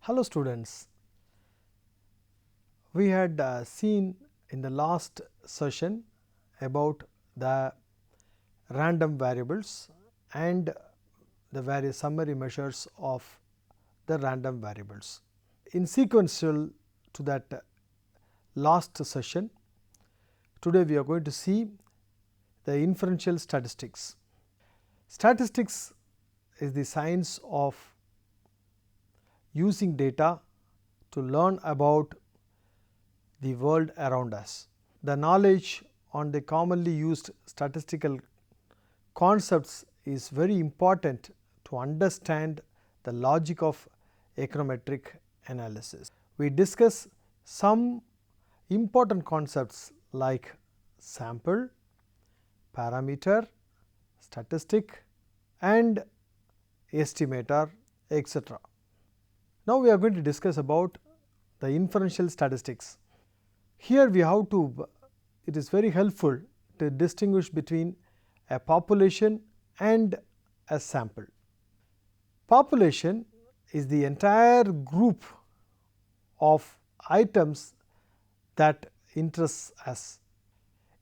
Hello students, we had seen in the last session about the random variables and the various summary measures of the random variables. In sequential to that last session, today we are going to see the inferential statistics. Statistics is the science of using data to learn about the world around us. The knowledge on the commonly used statistical concepts is very important to understand the logic of econometric analysis. We discuss some important concepts like sample, parameter, statistic and estimator, etc. Now we are going to discuss about the inferential statistics. Here we have to, it is very helpful to distinguish between a population and a sample. Population is the entire group of items that interests us.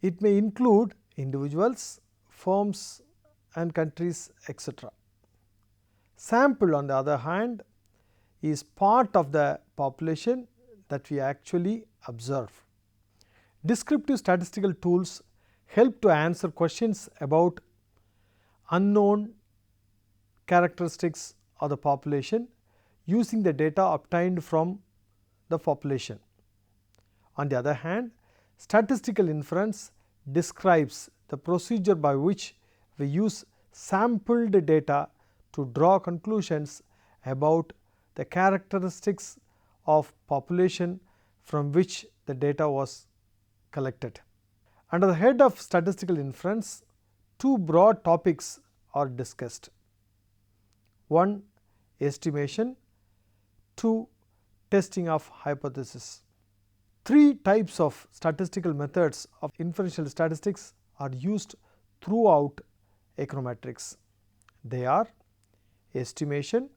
It may include individuals, firms and countries, etc. Sample on the other hand is part of the population that we actually observe. Descriptive statistical tools help to answer questions about unknown characteristics of the population using the data obtained from the population. On the other hand, statistical inference describes the procedure by which we use sampled data to draw conclusions about the characteristics of population from which the data was collected. Under the head of statistical inference, two broad topics are discussed. One, estimation. Two, testing of hypothesis. Three types of statistical methods of inferential statistics are used throughout econometrics. They are estimation,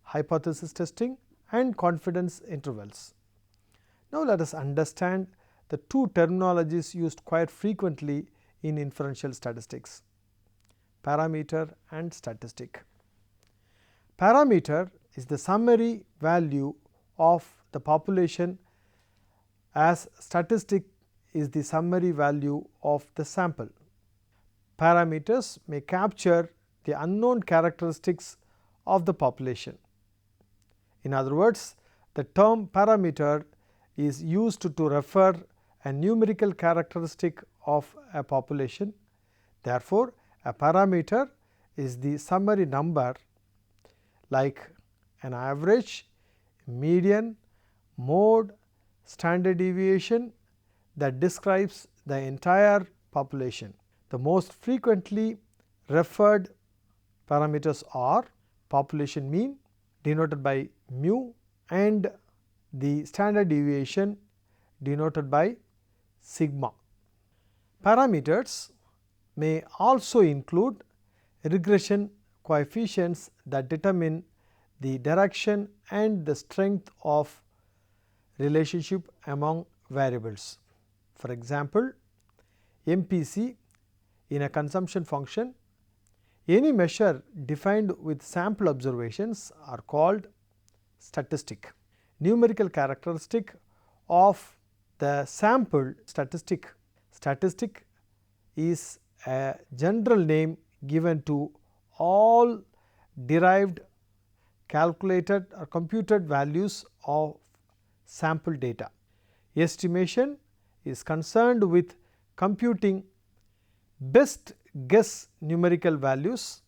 hypothesis testing and confidence intervals. Now let us understand the two terminologies used quite frequently in inferential statistics: parameter and statistic. Parameter is the summary value of the population, as statistic is the summary value of the sample. Parameters may capture the unknown characteristics of the population. In other words, the term parameter is used to refer a numerical characteristic of a population. Therefore, a parameter is the summary number like an average, median, mode, standard deviation that describes the entire population. The most frequently referred parameters are population mean denoted by mu and the standard deviation denoted by sigma. Parameters may also include regression coefficients that determine the direction and the strength of relationship among variables. For example, MPC in a consumption function, any measure defined with sample observations are called statistic. Numerical characteristic of the sample statistic. Statistic is a general name given to all derived, calculated or computed values of sample data. Estimation is concerned with computing best guess numerical values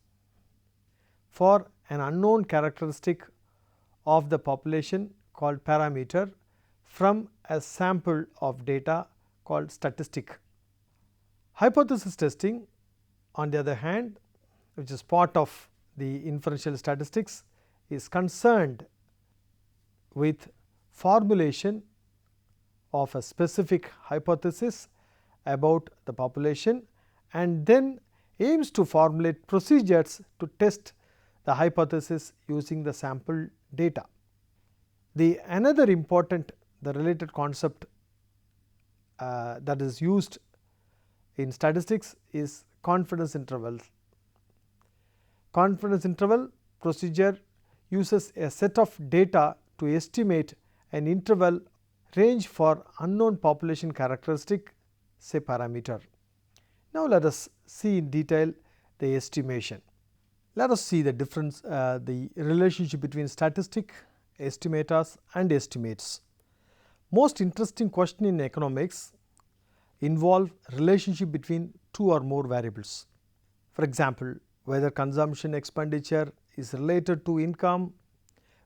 for an unknown characteristic of the population called parameter from a sample of data called statistic. Hypothesis testing, on the other hand, which is part of the inferential statistics, is concerned with formulation of a specific hypothesis about the population and then aims to formulate procedures to test the hypothesis using the sample data. The another important related concept that is used in statistics is confidence interval. Confidence interval procedure uses a set of data to estimate an interval range for unknown population characteristic, say parameter. Now, let us see in detail the estimation. Let us see the difference, the relationship between statistic, estimators and estimates. Most interesting question in economics involve relationship between two or more variables. For example, whether consumption expenditure is related to income,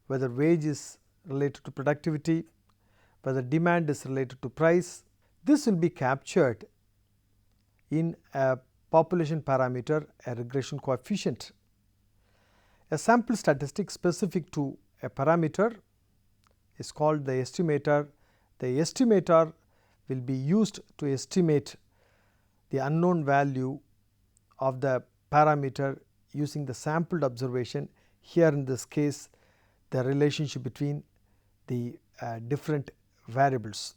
whether wage is related to productivity, whether demand is related to price. This will be captured in a population parameter, a regression coefficient. A sample statistic specific to a parameter is called the estimator. The estimator will be used to estimate the unknown value of the parameter using the sampled observation. Here in this case, the relationship between the different variables.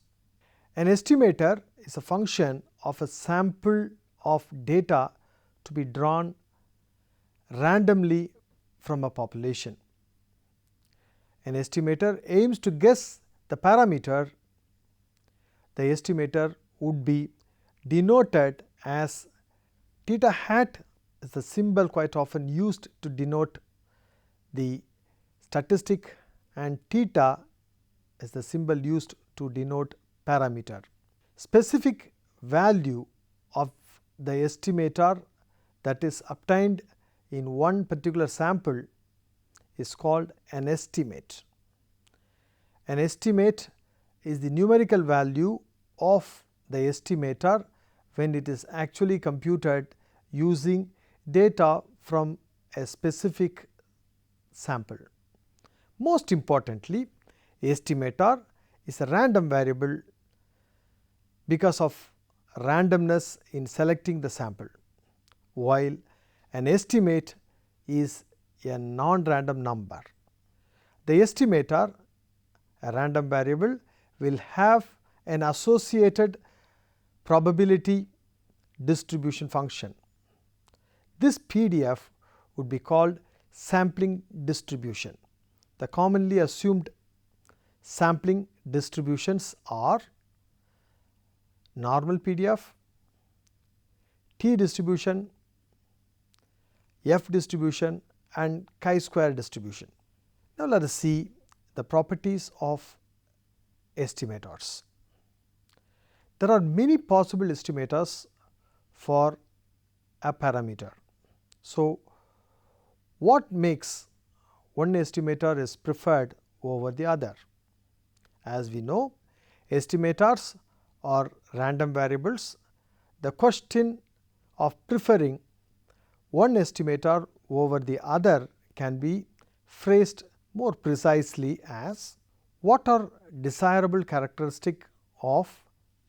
An estimator is a function of a sample of data to be drawn randomly from a population. An estimator aims to guess the parameter. The estimator would be denoted as theta hat is the symbol quite often used to denote the statistic, and theta is the symbol used to denote parameter. Specific value of the estimator that is obtained in one particular sample is called an estimate. An estimate is the numerical value of the estimator when it is actually computed using data from a specific sample. Most importantly, estimator is a random variable because of randomness in selecting the sample, while an estimate is a non-random number. The estimator, a random variable, will have an associated probability distribution function. This PDF would be called sampling distribution. The commonly assumed sampling distributions are normal PDF, T distribution, F distribution and chi-square distribution. Now, let us see the properties of estimators. There are many possible estimators for a parameter. So, what makes one estimator is preferred over the other? As we know, estimators are random variables. The question of preferring one estimator over the other can be phrased more precisely as: what are desirable characteristics of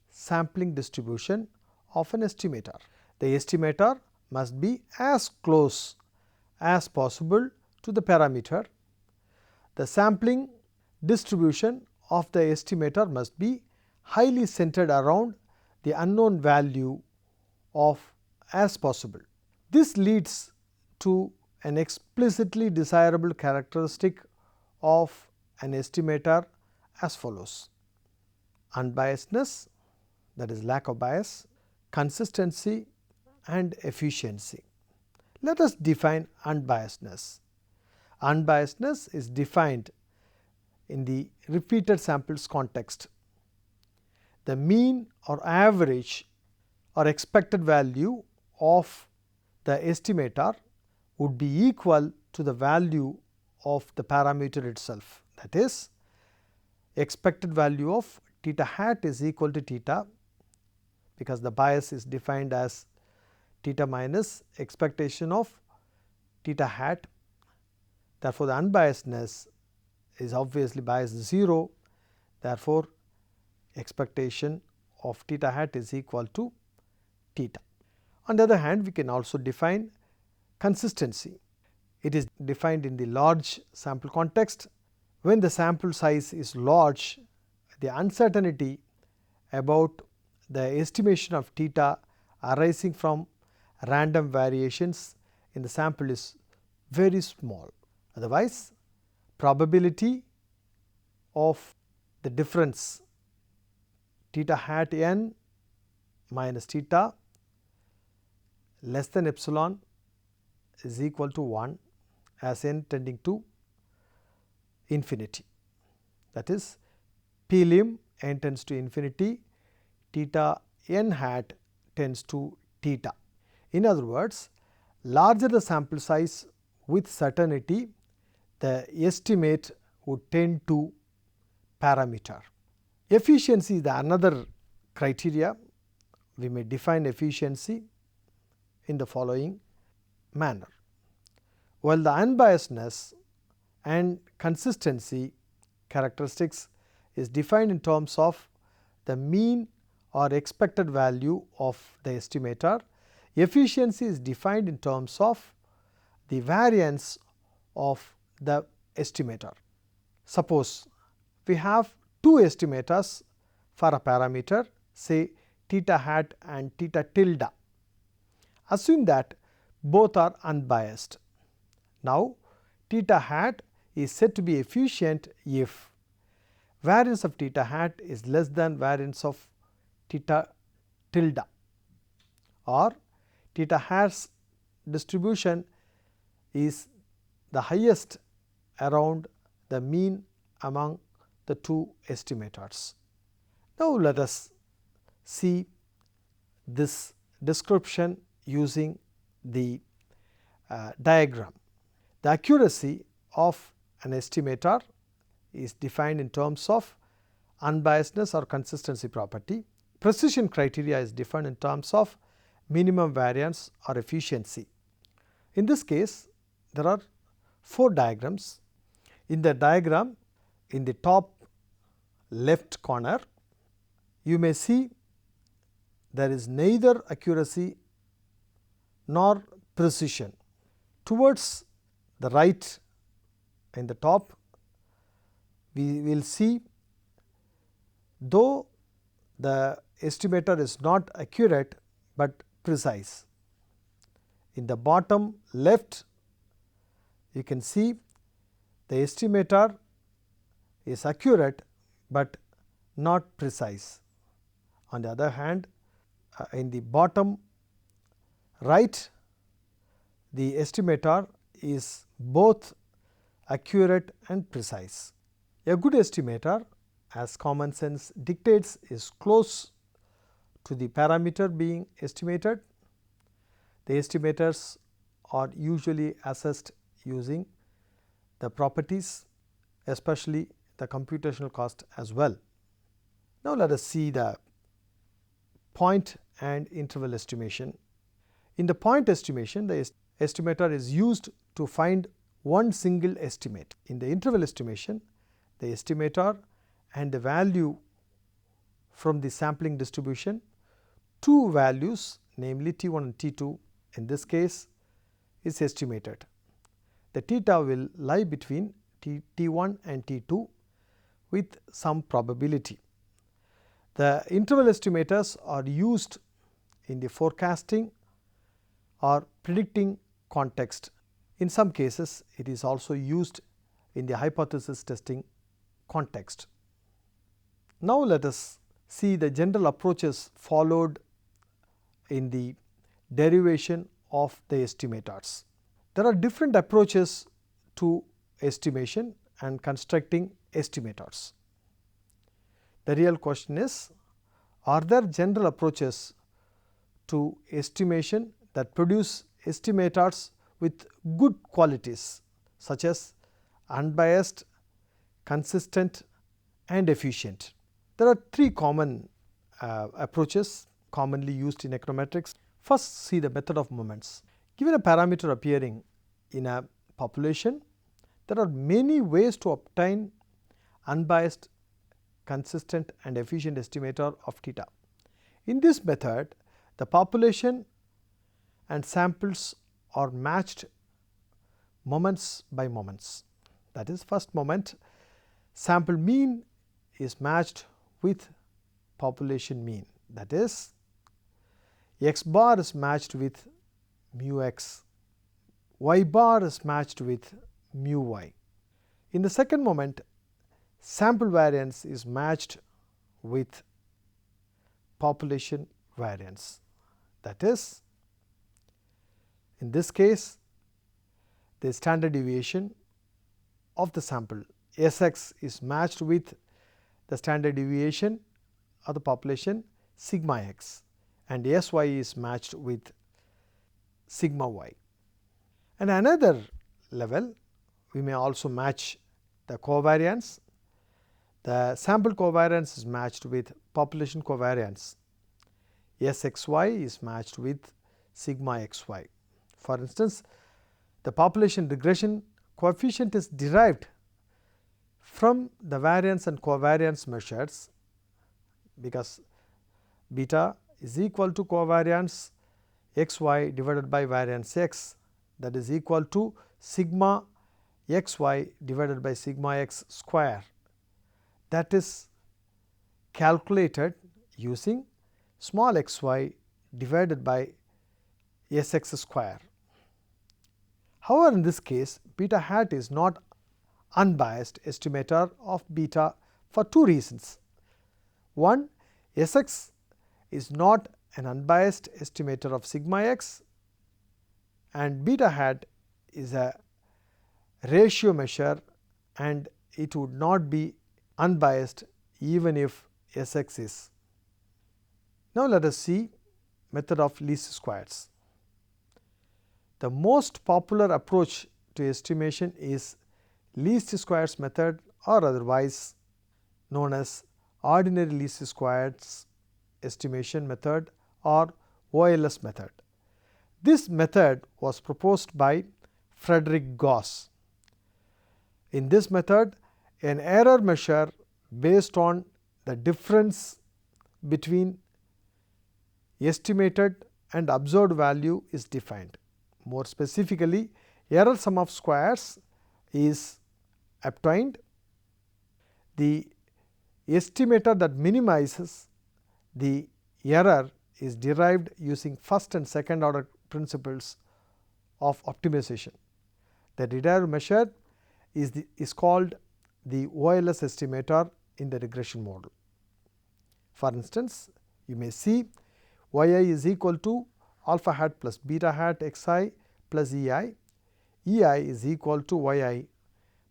sampling distribution of an estimator? The estimator must be as close as possible to the parameter. The sampling distribution of the estimator must be highly centered around the unknown value of as possible. This leads to an explicitly desirable characteristic of an estimator as follows: unbiasedness, that is lack of bias, consistency and efficiency. Let us define unbiasedness. Unbiasedness is defined in the repeated samples context. The mean or average or expected value of the estimator would be equal to the value of the parameter itself. That is, expected value of theta hat is equal to theta, because the bias is defined as theta minus expectation of theta hat. Therefore, the unbiasedness is obviously bias 0. Therefore, expectation of theta hat is equal to theta. On the other hand, we can also define consistency. It is defined in the large sample context, When the sample size is large, the uncertainty about the estimation of theta arising from random variations in the sample is very small. Otherwise, probability of the difference theta hat n minus theta less than epsilon is equal to 1 as n tending to infinity. That is, p lim n tends to infinity, theta n hat tends to theta. In other words, larger the sample size, with certainty the estimate would tend to parameter. Efficiency is the another criteria. We may define efficiency in the following manner. While the unbiasedness and consistency characteristics is defined in terms of the mean or expected value of the estimator, efficiency is defined in terms of the variance of the estimator. Suppose we have two estimators for a parameter, say theta hat and theta tilde. Assume that both are unbiased. Now, theta hat is said to be efficient if variance of theta hat is less than variance of theta tilde, or theta hat's distribution is the highest around the mean among the two estimators. Now, let us see this description using the diagram. The accuracy of an estimator is defined in terms of unbiasedness or consistency property. Precision criteria is defined in terms of minimum variance or efficiency. In this case, there are 4 diagrams. In the diagram, in the top left corner, you may see there is neither accuracy nor precision. Towards the right in the top, we will see though the estimator is not accurate but precise. In the bottom left, you can see the estimator is accurate but not precise. On the other hand, in the bottom right, the estimator is both accurate and precise. A good estimator, as common sense dictates, is close to the parameter being estimated. The estimators are usually assessed using the properties, especially the computational cost as well. Now, let us see the point and interval estimation. In the point estimation, the estimator is used to find one single estimate. In the interval estimation, the estimator and the value from the sampling distribution, two values, namely T1 and T2 in this case, is estimated. The theta will lie between T1 and T2 with some probability. The interval estimators are used in the forecasting or predicting context. In some cases, it is also used in the hypothesis testing context. Now, let us see the general approaches followed in the derivation of the estimators. There are different approaches to estimation and constructing estimators. The real question is, are there general approaches to estimation that produce estimators with good qualities such as unbiased, consistent and efficient? There are 3 common approaches commonly used in econometrics. First, see the method of moments. Given a parameter appearing in a population, there are many ways to obtain unbiased, consistent and efficient estimator of theta. In this method, the population and samples are matched moments by moments. That is, first moment, sample mean is matched with population mean, that is x bar is matched with mu x, y bar is matched with mu y. In the second moment, sample variance is matched with population variance, that is in this case the standard deviation of the sample Sx is matched with the standard deviation of the population sigma x, and Sy is matched with sigma y. And another level, we may also match the covariance. The sample covariance is matched with population covariance. Sxy is matched with sigma xy. For instance, the population regression coefficient is derived from the variance and covariance measures, because beta is equal to covariance xy divided by variance x, that is equal to sigma xy divided by sigma x square, that is calculated using small xy divided by Sx square. However, in this case beta hat is not unbiased estimator of beta for two reasons. One, Sx is not an unbiased estimator of sigma x, and beta hat is a ratio measure and it would not be unbiased even if Sx is. Now, let us see method of least squares. The most popular approach to estimation is least squares method, or otherwise known as ordinary least squares estimation method or OLS method. This method was proposed by Frederick Gauss. In this method, an error measure based on the difference between estimated and observed value is defined. More specifically, error sum of squares is obtained. The estimator that minimizes the error is derived using first and second order principles of optimization. The derived measure is called the OLS estimator in the regression model. For instance, you may see yi is equal to alpha hat plus beta hat xi plus ei. Ei is equal to yi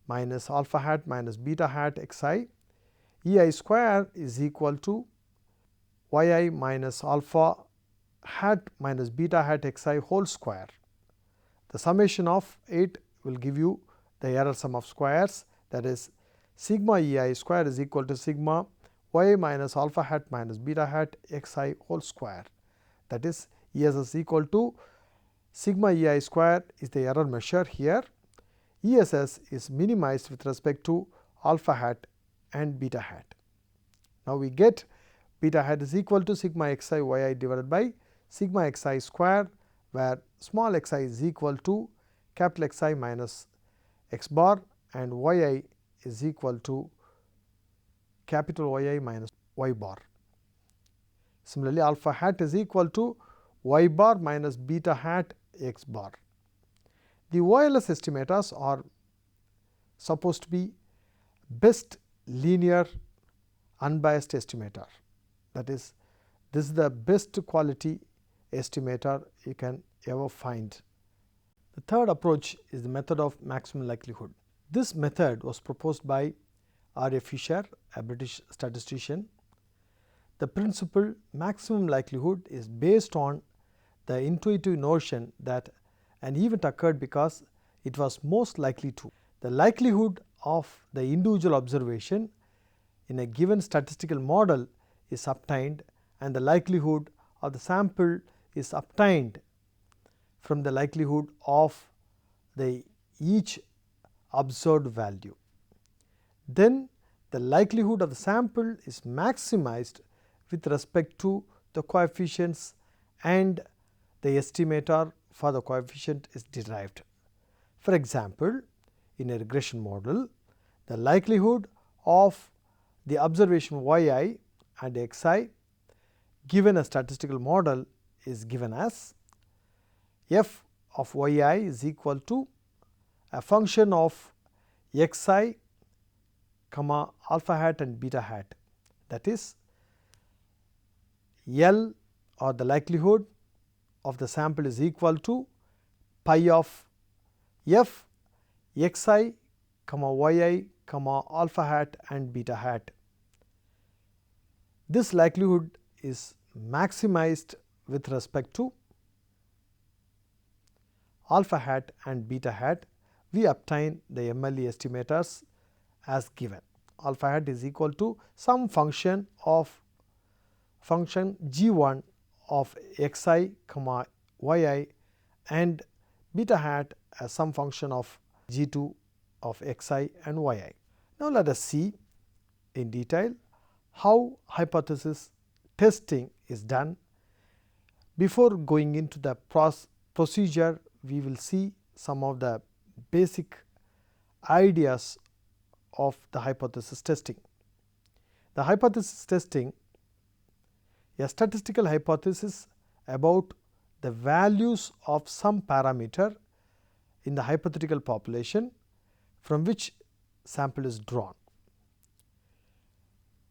minus alpha hat minus beta hat xi. Ei square is equal to yi minus alpha hat minus beta hat xi whole square. The summation of it will give you the error sum of squares, that is sigma ei square is equal to sigma y minus alpha hat minus beta hat xi whole square, that is ES is equal to sigma ei square is the error measure here. ESS is minimized with respect to alpha hat and beta hat. Now, we get beta hat is equal to sigma xi yi divided by sigma xi square, where small xi is equal to capital Xi minus x bar and yi is equal to capital yi minus y bar. Similarly, alpha hat is equal to y bar minus beta hat x bar. The OLS estimators are supposed to be best linear unbiased estimator, that is, this is the best quality estimator you can ever find. The third approach is the method of maximum likelihood. This method was proposed by R. A. Fisher, a British statistician. The principle maximum likelihood is based on the intuitive notion that an event occurred because it was most likely to. The likelihood of the individual observation in a given statistical model is obtained, and the likelihood of the sample is obtained from the likelihood of the each observed value. Then the likelihood of the sample is maximized with respect to the coefficients, and the estimator for the coefficient is derived. For example, in a regression model, the likelihood of the observation yi and xi given a statistical model is given as f of yi is equal to a function of xi comma alpha hat and beta hat, that is L or the likelihood of the sample is equal to pi of f xi comma yi comma alpha hat and beta hat. This likelihood is maximized with respect to alpha hat and beta hat. We obtain the MLE estimators as given. Alpha hat is equal to some function of function g1 of xi comma yi and beta hat as some function of g2 of xi and yi. Now, let us see in detail how hypothesis testing is done. Before going into the procedure, we will see some of the basic ideas of the hypothesis testing. The hypothesis testing, a statistical hypothesis about the values of some parameter in the hypothetical population from which sample is drawn.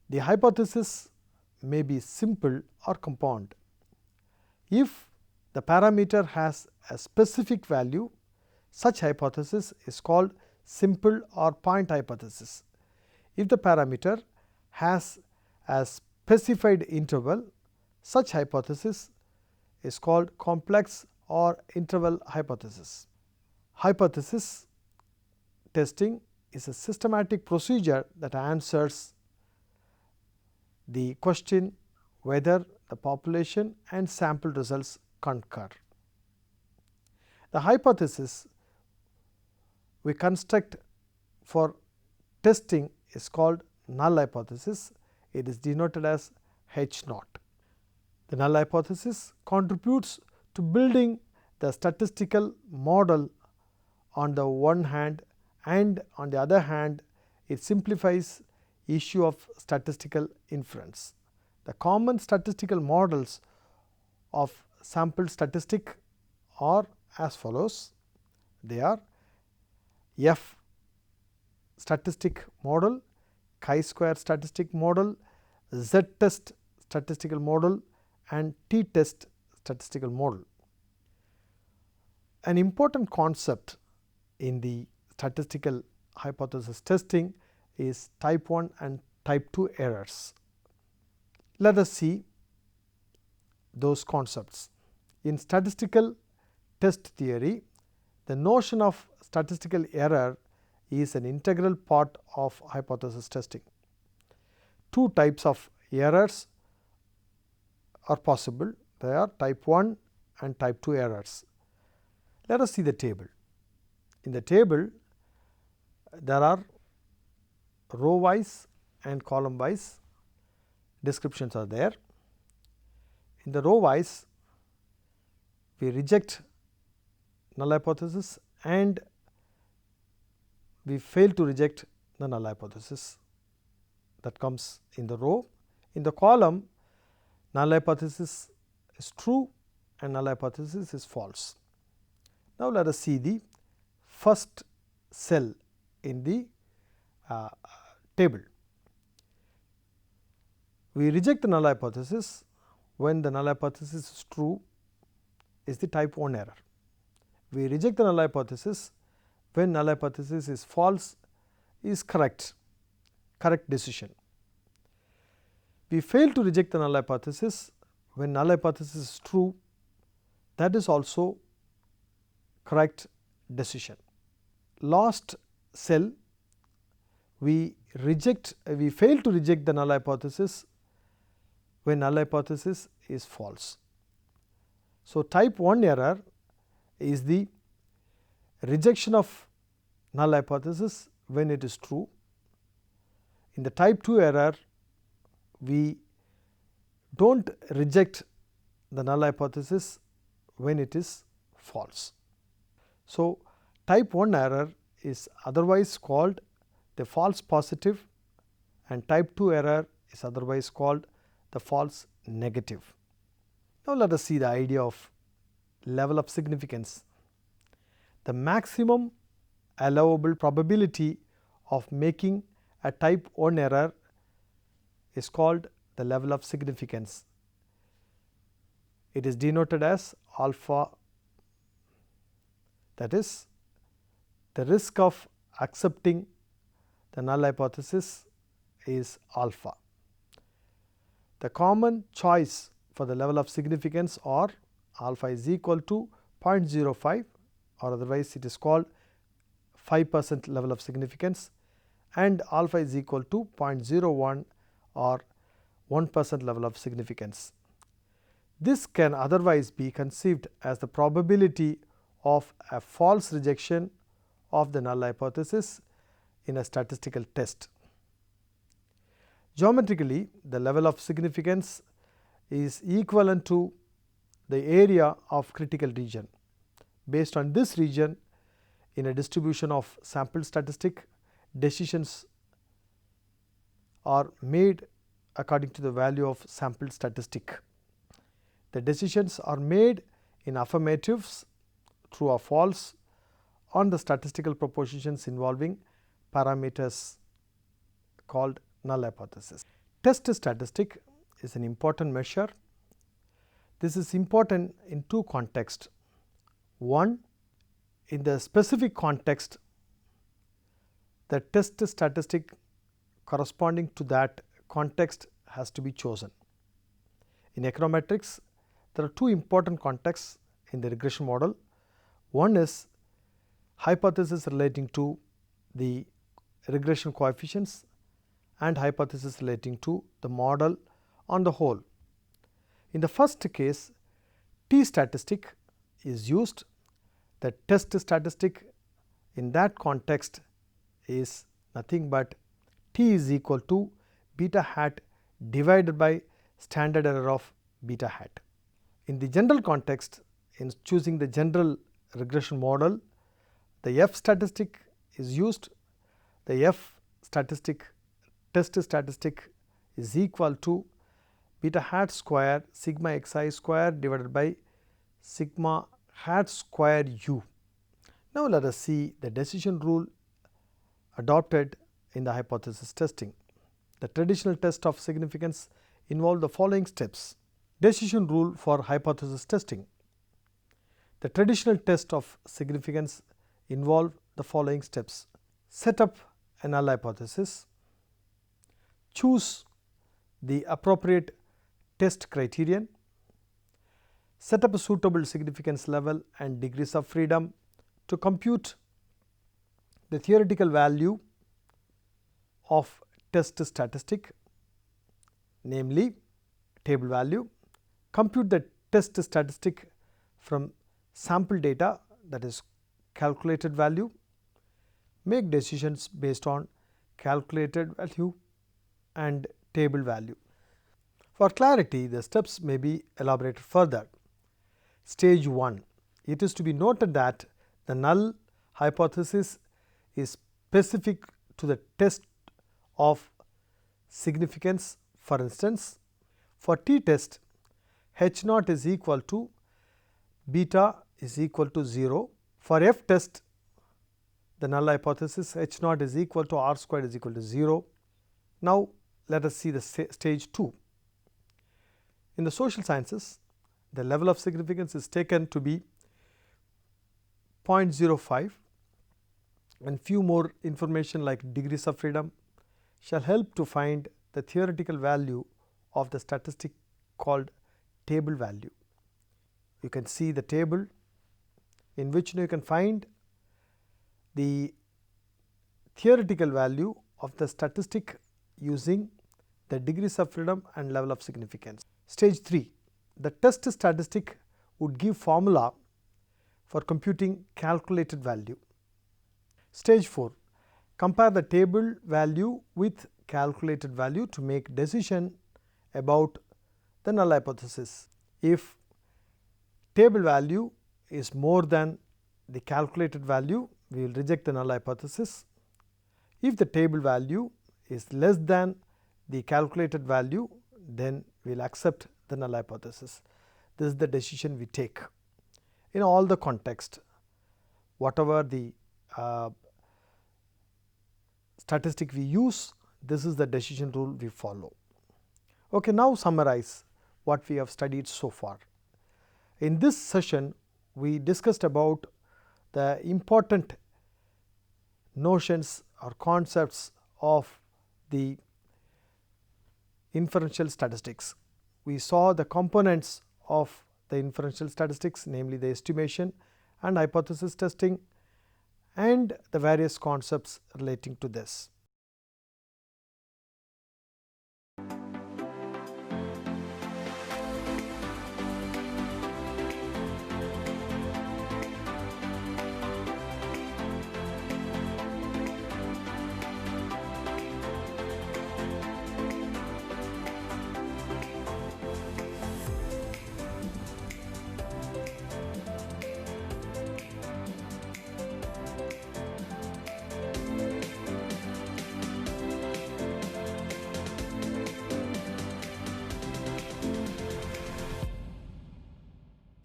The hypothesis may be simple or compound. If the parameter has a specific value, such hypothesis is called simple or point hypothesis. If the parameter has a specified interval, such hypothesis is called complex or interval hypothesis. Hypothesis testing is a systematic procedure that answers the question whether the population and sample results concur. The hypothesis we construct for testing is called null hypothesis. It is denoted as H naught. The null hypothesis contributes to building the statistical model on the one hand, and on the other hand it simplifies issue of statistical inference. The common statistical models of sample statistic are as follows. They are F statistic model, chi-square statistic model, z-test statistical model and t-test statistical model. An important concept in the statistical hypothesis testing is type 1 and type 2 errors. Let us see those concepts. In statistical test theory, the notion of statistical error is an integral part of hypothesis testing. Two types of errors are possible. They are type 1 and type 2 errors. Let us see the table. In the table, there are row wise and column wise descriptions are there. In the row wise, we reject null hypothesis and we fail to reject the null hypothesis that comes in the row. In the column, null hypothesis is true and null hypothesis is false. Now, let us see the first cell in the table. We reject the null hypothesis when the null hypothesis is true is the type 1 error. We reject the null hypothesis when null hypothesis is false is correct decision. We fail to reject the null hypothesis when null hypothesis is true, that is also correct decision. Last cell, we fail to reject the null hypothesis when null hypothesis is false. So, type 1 error is the rejection of null hypothesis when it is true. In the type 2 error, we do not reject the null hypothesis when it is false. So, type 1 error is otherwise called the false positive and type 2 error is otherwise called the false negative. Now let us see the idea of level of significance. The maximum allowable probability of making a type 1 error is called the level of significance. It is denoted as alpha, that is, the risk of accepting the null hypothesis is alpha. The common choice for the level of significance or alpha is equal to 0.05, or otherwise it is called 5% level of significance, and alpha is equal to 0.01 or 1% level of significance. This can otherwise be conceived as the probability of a false rejection of the null hypothesis in a statistical test. Geometrically, the level of significance is equivalent to the area of critical region. Based on this region, in a distribution of sample statistic, decisions are made according to the value of sample statistic. The decisions are made in affirmatives, true or false, on the statistical propositions involving parameters called null hypothesis. Test statistic is an important measure. This is important in two contexts. One, in the specific context, the test statistic corresponding to that context has to be chosen. In econometrics, there are two important contexts in the regression model. One is hypothesis relating to the regression coefficients and hypothesis relating to the model on the whole. In the first case, t statistic is used. The test statistic in that context is nothing but t is equal to beta hat divided by standard error of beta hat. In the general context, in choosing the general regression model, the f statistic is used. The f statistic, test statistic, is equal to beta hat square sigma xi square divided by sigma hat square u. Now let us see the decision rule adopted in the hypothesis testing. The traditional test of significance involve the following steps. Decision rule for hypothesis testing. The traditional test of significance involve the following steps. Set up a null hypothesis, choose the appropriate test criterion, set up a suitable significance level and degrees of freedom to compute the theoretical value of test statistic, namely table value, compute the test statistic from sample data, that is calculated value, make decisions based on calculated value and table value. For clarity, the steps may be elaborated further. Stage 1. It is to be noted that the null hypothesis is specific to the test of significance. For instance, for t test, h naught is equal to beta is equal to 0. For f test, the null hypothesis h naught is equal to r squared is equal to 0. Now let us see the stage 2. In the social sciences, the level of significance is taken to be 0.05, and few more information like degrees of freedom shall help to find the theoretical value of the statistic called table value. You can see the table in which you can find the theoretical value of the statistic using the degrees of freedom and level of significance. Stage 3. The test statistic would give formula for computing calculated value. Stage 4. Compare the table value with calculated value to make decision about the null hypothesis. If table value is more than the calculated value, we will reject the null hypothesis. If the table value is less than the calculated value, then we will accept the null hypothesis. This is the decision we take in all the context, whatever the statistic we use, this is the decision rule we follow. Okay, now summarize what we have studied so far. In this session, we discussed about the important notions or concepts of the inferential statistics. We saw the components of the inferential statistics, namely the estimation and hypothesis testing, and the various concepts relating to this.